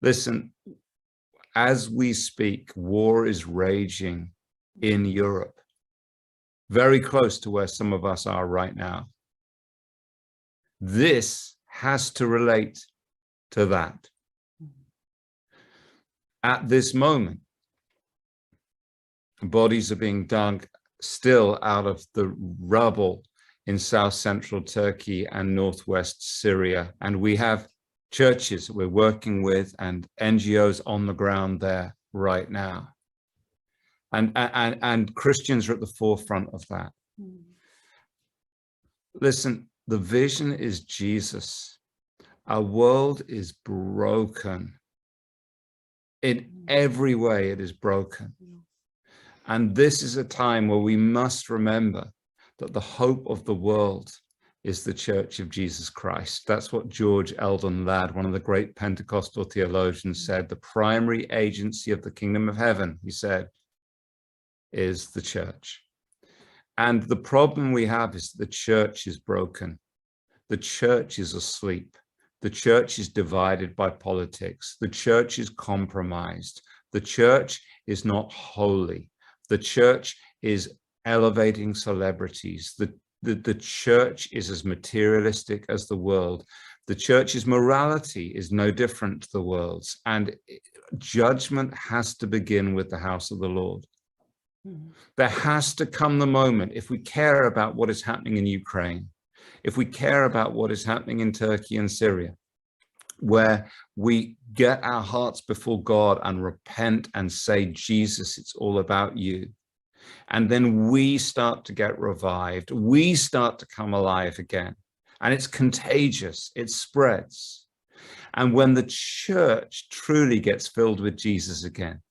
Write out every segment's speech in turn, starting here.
Listen, as we speak, war is raging in Europe, very close to where some of us are right now. This has to relate to that. At this moment, bodies are being dug still out of the rubble in south central Turkey and northwest Syria. And we have churches that we're working with and NGOs on the ground there right now. And Christians are at the forefront of that. Listen, the vision is Jesus. Our world is broken. In every way, it is broken. And this is a time where we must remember that the hope of the world is the Church of Jesus Christ. That's what George Eldon Ladd, one of the great Pentecostal theologians, said. The primary agency of the kingdom of heaven, he said, is the church. And the problem we have is the church is broken. The church is asleep. The church is divided by politics. The church is compromised. The church is not holy. The church is elevating celebrities. The church is as materialistic as the world. The church's morality is no different to the world's. And judgment has to begin with the house of the Lord. There has to come the moment, if we care about what is happening in Ukraine, if we care about what is happening in Turkey and Syria, where we get our hearts before God and repent and say, Jesus, it's all about you. And then we start to get revived. We start to come alive again. And it's contagious. It spreads. And when the church truly gets filled with Jesus again,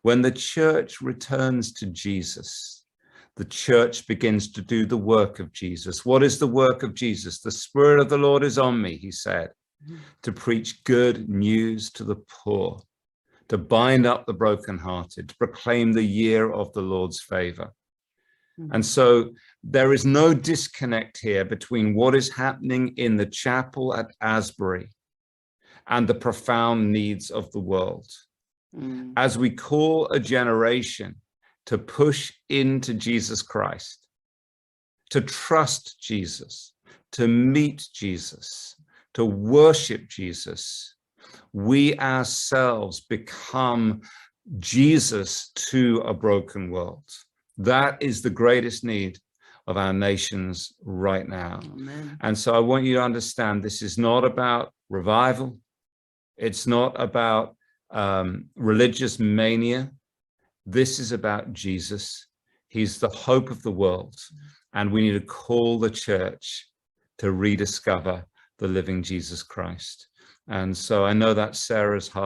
when the church returns to Jesus, the church begins to do the work of Jesus. What is the work of Jesus? The Spirit of the Lord is on me, he said, to preach good news to the poor, to bind up the brokenhearted, to proclaim the year of the Lord's favor. And so there is no disconnect here between what is happening in the chapel at Asbury and the profound needs of the world. As we call a generation to push into Jesus Christ, to trust Jesus, to meet Jesus, to worship Jesus, we ourselves become Jesus to a broken world. That is the greatest need of our nations right now. Amen. And so I want you to understand, this is not about revival. It's not about religious mania. This is about Jesus. He's the hope of the world. And we need to call the church to rediscover the living Jesus Christ. And so I know that's Sarah's heart.